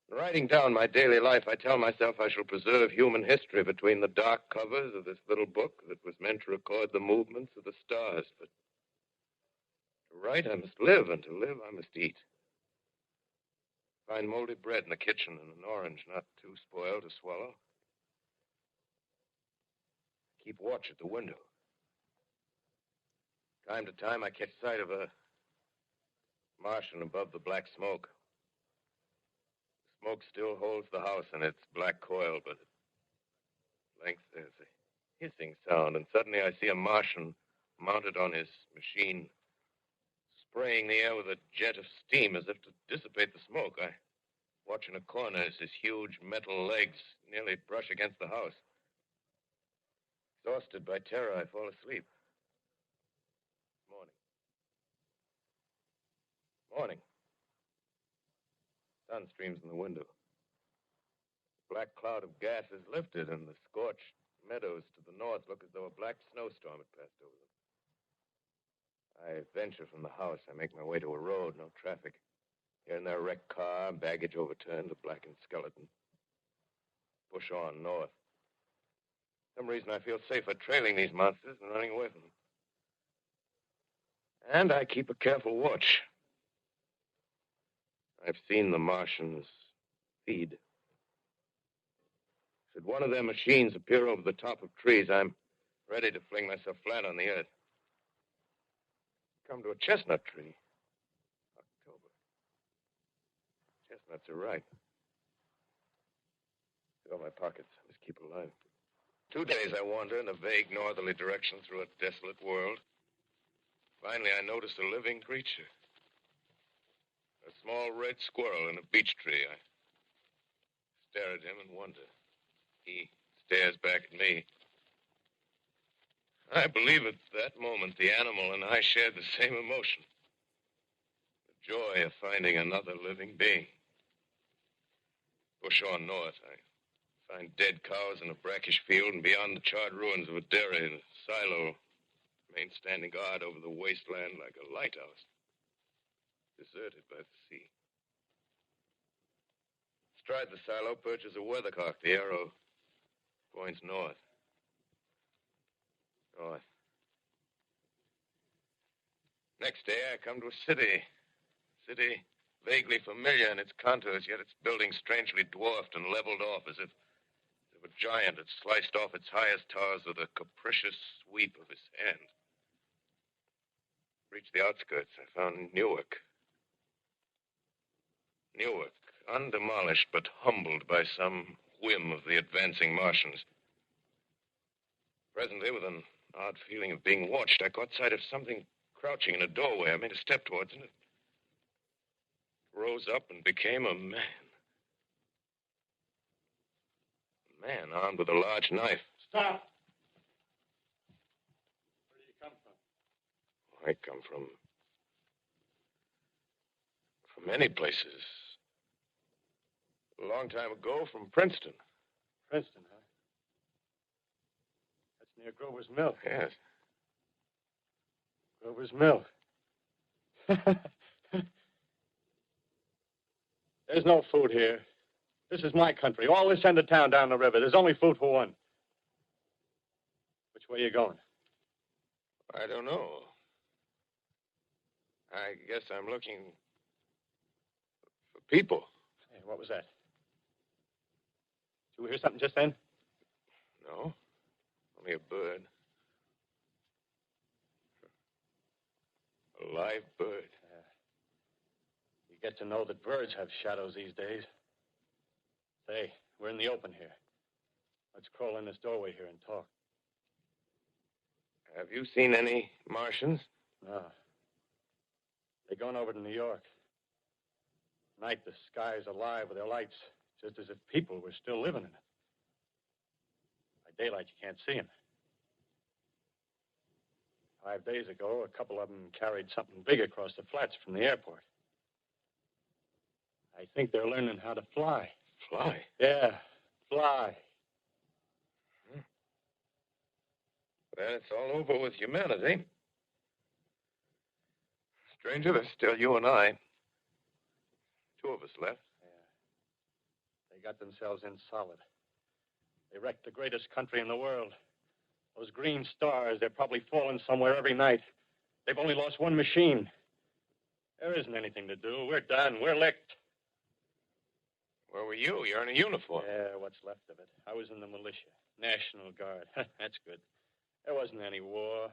In writing down my daily life, I tell myself I shall preserve human history between the dark covers of this little book that was meant to record the movements of the stars. But to write, I must live, and to live, I must eat. Find moldy bread in the kitchen and an orange not too spoiled to swallow. Keep watch at the window. Time to time, I catch sight of a Martian above the black smoke. The smoke still holds the house in its black coil, but at length there's a hissing sound, and suddenly I see a Martian mounted on his machine, spraying the air with a jet of steam as if to dissipate the smoke. I Watch in a corner as his huge metal legs nearly brush against the house. Exhausted by terror, I fall asleep. Morning. Morning. Sun streams in the window. The black cloud of gas is lifted, and the scorched meadows to the north look as though a black snowstorm had passed over them. I venture from the house. I make my way to a road, no traffic. Here and there, a wrecked car, baggage overturned, a blackened skeleton. Push on north. For some reason, I feel safer trailing these monsters than running away from them. And I keep a careful watch. I've seen the Martians feed. Should one of their machines appear over the top of trees, I'm ready to fling myself flat on the earth. Come to a chestnut tree. October. Chestnuts are ripe. Fill my pockets. Just keep alive. 2 days I wander in a vague northerly direction through a desolate world. Finally, I notice a living creature. A small red squirrel in a beech tree. I stare at him and wonder. He stares back at me. I believe at that moment the animal and I shared the same emotion. The joy of finding another living being. Push on north. I find dead cows in a brackish field, and beyond the charred ruins of a dairy and a silo remain standing guard over the wasteland like a lighthouse, deserted by the sea. Astride the silo perches a weathercock. The arrow points north. North. Next day, I come to a city. City vaguely familiar in its contours, yet its buildings strangely dwarfed and leveled off as if a giant had sliced off its highest towers with a capricious sweep of his hand. Reached the outskirts. I found Newark. Newark, undemolished but humbled by some whim of the advancing Martians. Presently, with an odd feeling of being watched, I caught sight of something crouching in a doorway. I made a step towards it. It rose up and became a man. A man armed with a large knife. Stop! Where do you come from? I come from many places. A long time ago, from Princeton. Princeton, huh? That's near Grover's Mill. Yes. Grover's Mill. There's no food here. This is my country. All this end of town down the river. There's only food for one. Which way are you going? I don't know. I guess I'm looking for people. Hey, what was that? Did you hear something just then? No. Only a bird. A live bird. You get to know that birds have shadows these days. Say, we're in the open here. Let's crawl in this doorway here and talk. Have you seen any Martians? No. They're going over to New York. Night, the sky is alive with their lights, just as if people were still living in it. By daylight, you can't see them. 5 days ago, a couple of them carried something big across the flats from the airport. I think they're learning how to fly. Fly? Yeah, fly. Then it's all over with humanity. Stranger, there's still you and I. 2 of us left. Yeah. They got themselves in solid. They wrecked the greatest country in the world. Those green stars, they're probably falling somewhere every night. They've only lost one machine. There isn't anything to do. We're done. We're licked. Where were you? You're in a uniform. Yeah, what's left of it. I was in the militia. National Guard. That's good. There wasn't any war.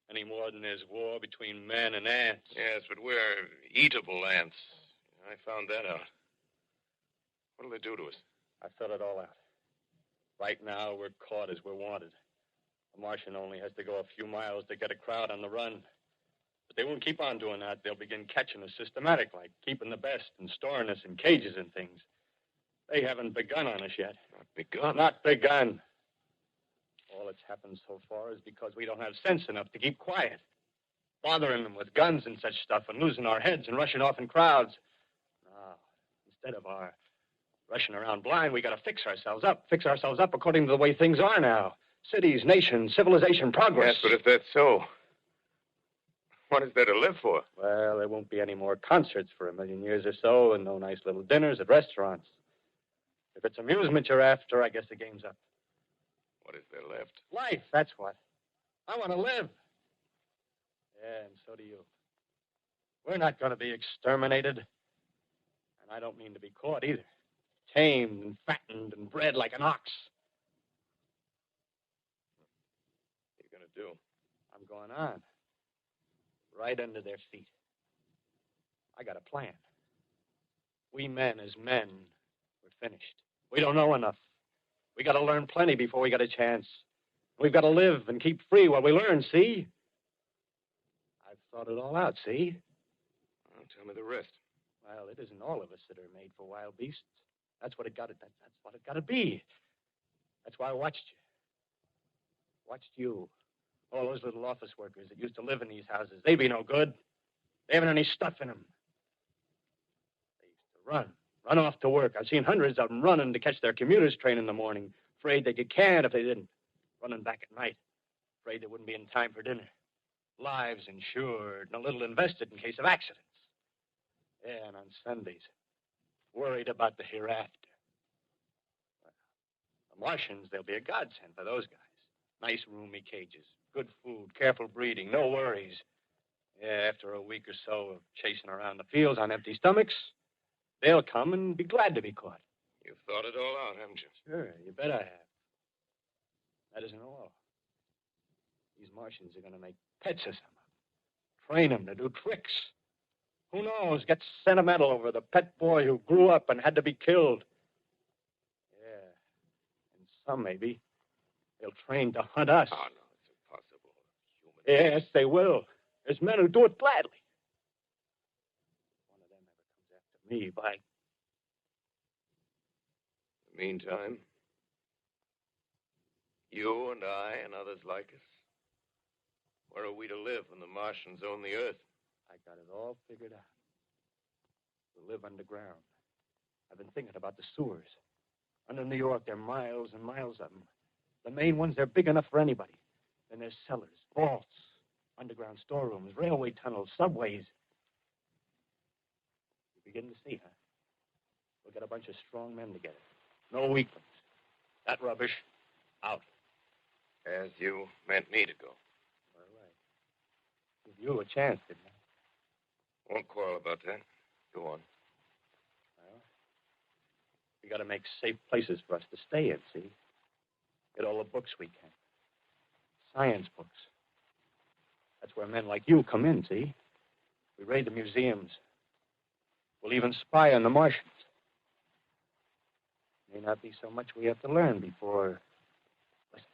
Any more than there's war between men and ants. Yes, but we're eatable ants. I found that out. What'll they do to us? I thought it all out. Right now, we're caught as we're wanted. A Martian only has to go a few miles to get a crowd on the run. But they won't keep on doing that. They'll begin catching us systematic, like keeping the best and storing us in cages and things. They haven't begun on us yet. Not begun. Not begun. All that's happened so far is because we don't have sense enough to keep quiet. Bothering them with guns and such stuff and losing our heads and rushing off in crowds. No, instead of our rushing around blind, we got to fix ourselves up. Fix ourselves up according to the way things are now. Cities, nations, civilization, progress. Yes, but if that's so, what is there to live for? Well, there won't be any more concerts for 1,000,000 years or so, and no nice little dinners at restaurants. If it's amusement you're after, I guess the game's up. What is there left? Life, that's what. I want to live. Yeah, and so do you. We're not going to be exterminated. And I don't mean to be caught either. Tamed and fattened and bred like an ox. What are you going to do? I'm going on. Right under their feet. I got a plan. We men as men, we're finished. We don't know enough. We got to learn plenty before we got a chance. We've got to live and keep free while we learn, see? I've thought it all out, see? Well, tell me the rest. Well, it isn't all of us that are made for wild beasts. That's what it got to. That's what it got to be. That's why I watched you. Watched you. All those little office workers that used to live in these houses. They be no good. They haven't any stuff in them. They used to run off to work. I've seen hundreds of them running to catch their commuter's train in the morning, afraid they'd get canned if they didn't. Running back at night, afraid they wouldn't be in time for dinner. Lives insured and a little invested in case of accidents. Yeah, and on Sundays, worried about the hereafter. Well, the Martians, they'll be a godsend for those guys. Nice roomy cages, good food, careful breeding, no worries. Yeah, after a week or so of chasing around the fields on empty stomachs, they'll come and be glad to be caught. You've thought it all out, haven't you? Sure, you bet I have. That isn't all. These Martians are going to make pets of some of them. Train them to do tricks. Who knows? Get sentimental over the pet boy who grew up and had to be killed. Yeah. And some, maybe, they'll train to hunt us. Oh, no, it's impossible. Human. Yes, they will. There's men who do it gladly. If one of them ever comes after me, by... In the meantime, you and I and others like us, where are we to live when the Martians own the Earth? I got it all figured out. We'll live underground. I've been thinking about the sewers. Under New York, there are miles and miles of them. The main ones, they're big enough for anybody. Then there's cellars, vaults, underground storerooms, railway tunnels, subways. You begin to see, huh? We'll get a bunch of strong men together. No weaklings. That rubbish, out. As you meant me to go. All right. Give you a chance, didn't I? Won't quarrel about that. Go on. Well, we got to make safe places for us to stay in, see? Get all the books we can. Science books. That's where men like you come in, see? We raid the museums. We'll even spy on the Martians. May not be so much we have to learn before... Listen.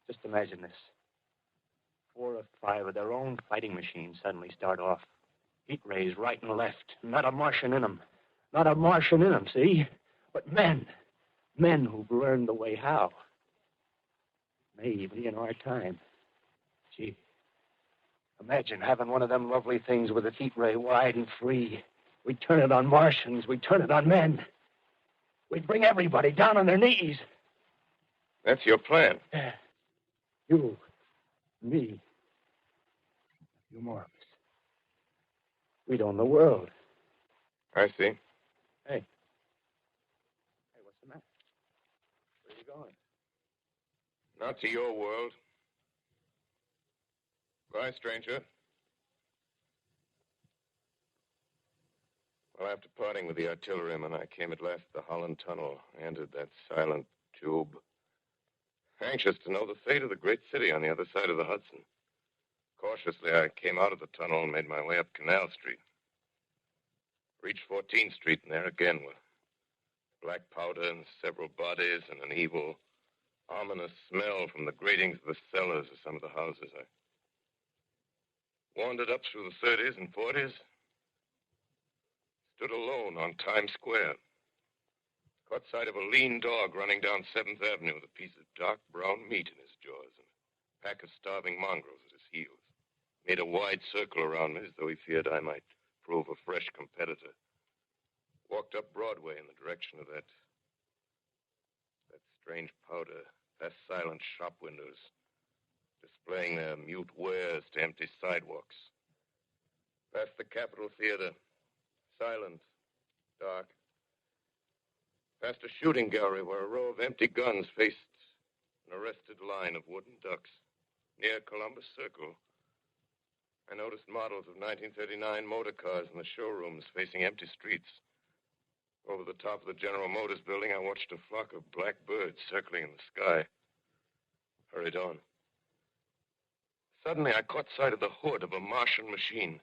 Just imagine this. 4 or 5 of their own fighting machines suddenly start off. Heat rays right and left. Not a Martian in them. Not a Martian in them, see? But men. Men who've learned the way how. Maybe in our time. Gee. Imagine having one of them lovely things with its heat ray wide and free. We'd turn it on Martians. We'd turn it on men. We'd bring everybody down on their knees. That's your plan. You, me, a few more of us. We'd own the world. I see. Hey. Hey, what's the matter? Where are you going? Not to your world. Bye, stranger. Well, after parting with the artilleryman, I came at last to the Holland Tunnel. I entered that silent tube. Anxious to know the fate of the great city on the other side of the Hudson. Cautiously, I came out of the tunnel and made my way up Canal Street. Reached 14th Street, and there again were black powder and several bodies and an evil, ominous smell from the gratings of the cellars of some of the houses. I wandered up through the 30s and 40s, stood alone on Times Square. Caught sight of a lean dog running down 7th Avenue with a piece of dark brown meat in his jaws and a pack of starving mongrels at his heels. Made a wide circle around me as though he feared I might prove a fresh competitor. Walked up Broadway in the direction of that strange powder, past silent shop windows, displaying their mute wares to empty sidewalks. Past the Capitol Theater, silent, dark. Past a shooting gallery where a row of empty guns faced an arrested line of wooden ducks. Near Columbus Circle, I noticed models of 1939 motor cars in the showrooms facing empty streets. Over the top of the General Motors building, I watched a flock of black birds circling in the sky. Hurried on. Suddenly, I caught sight of the hood of a Martian machine,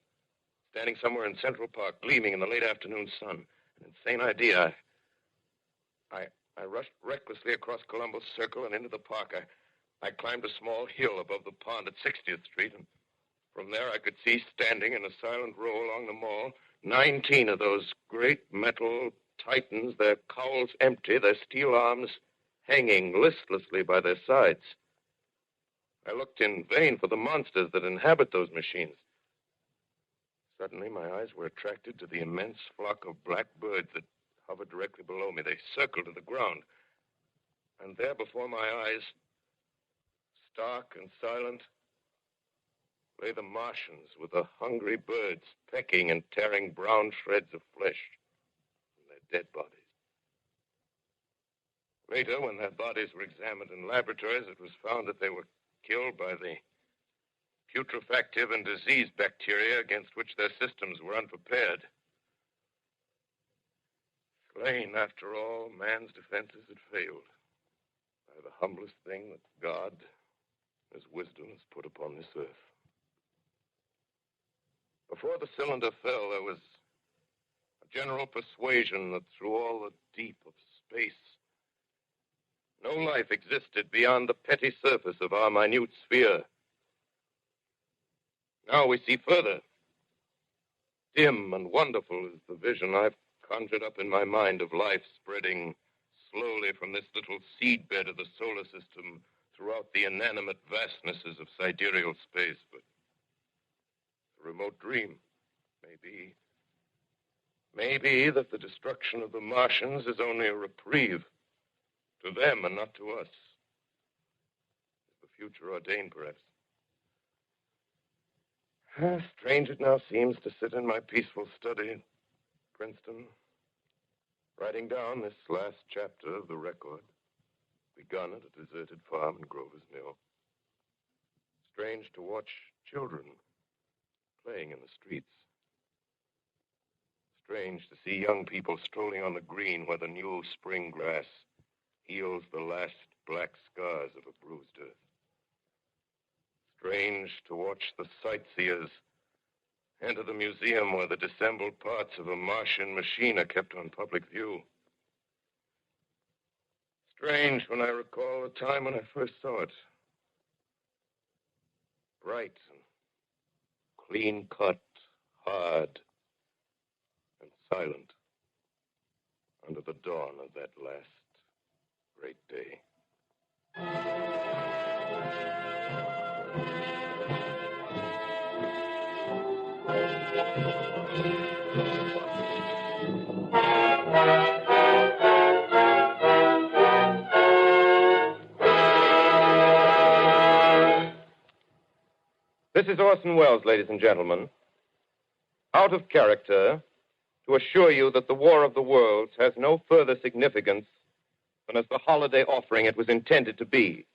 standing somewhere in Central Park, gleaming in the late afternoon sun. An insane idea. I rushed recklessly across Columbus Circle and into the park. I climbed a small hill above the pond at 60th Street, and from there I could see, standing in a silent row along the mall, 19 of those great metal titans, their cowls empty, their steel arms hanging listlessly by their sides. I looked in vain for the monsters that inhabit those machines. Suddenly, my eyes were attracted to the immense flock of black birds that hovered directly below me. They circled to the ground. And there before my eyes, stark and silent, lay the Martians with the hungry birds pecking and tearing brown shreds of flesh from their dead bodies. Later, when their bodies were examined in laboratories, it was found that they were killed by the putrefactive and disease bacteria against which their systems were unprepared. Slain, after all, man's defenses had failed by the humblest thing that God, his wisdom, has put upon this earth. Before the cylinder fell, there was a general persuasion that through all the deep of space, no life existed beyond the petty surface of our minute sphere. Now we see further. Dim and wonderful is the vision I've conjured up in my mind of life spreading slowly from this little seedbed of the solar system throughout the inanimate vastnesses of sidereal space. But a remote dream, maybe that the destruction of the Martians is only a reprieve to them and not to us. Is the future ordained, perhaps? Strange it now seems to sit in my peaceful study in Princeton, writing down this last chapter of the record, begun at a deserted farm in Grover's Mill. Strange to watch children playing in the streets. Strange to see young people strolling on the green where the new spring grass heals the last black scars of a bruised earth. Strange to watch the sightseers enter the museum where the dissembled parts of a Martian machine are kept on public view. Strange when I recall the time when I first saw it. Bright and clean-cut, hard and silent under the dawn of that last great day. This is Orson Welles, ladies and gentlemen. Out of character, to assure you that the War of the Worlds has no further significance than as the holiday offering it was intended to be.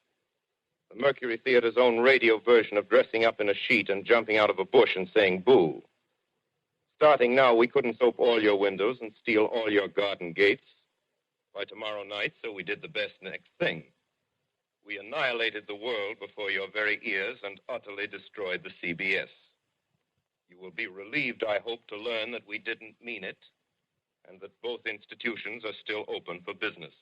The Mercury Theatre's own radio version of dressing up in a sheet and jumping out of a bush and saying boo. Starting now, we couldn't soap all your windows and steal all your garden gates. By tomorrow night, so we did the best next thing. We annihilated the world before your very ears and utterly destroyed the CBS. You will be relieved, I hope, to learn that we didn't mean it and that both institutions are still open for business.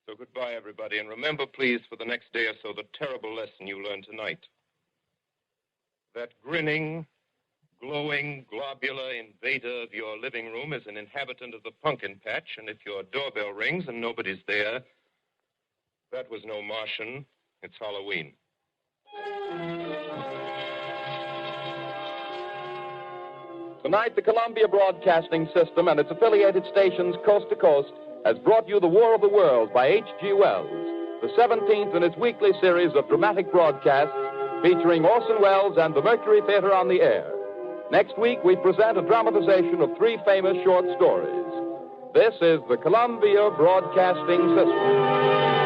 So goodbye, everybody, and remember, please, for the next day or so, the terrible lesson you learned tonight. That grinning, glowing, globular invader of your living room is an inhabitant of the pumpkin patch, and if your doorbell rings and nobody's there, that was no Martian. It's Halloween. Tonight, the Columbia Broadcasting System and its affiliated stations coast to coast has brought you The War of the Worlds by H.G. Wells, the 17th in its weekly series of dramatic broadcasts featuring Orson Welles and the Mercury Theatre on the air. Next week, we present a dramatization of 3 famous short stories. This is the Columbia Broadcasting System.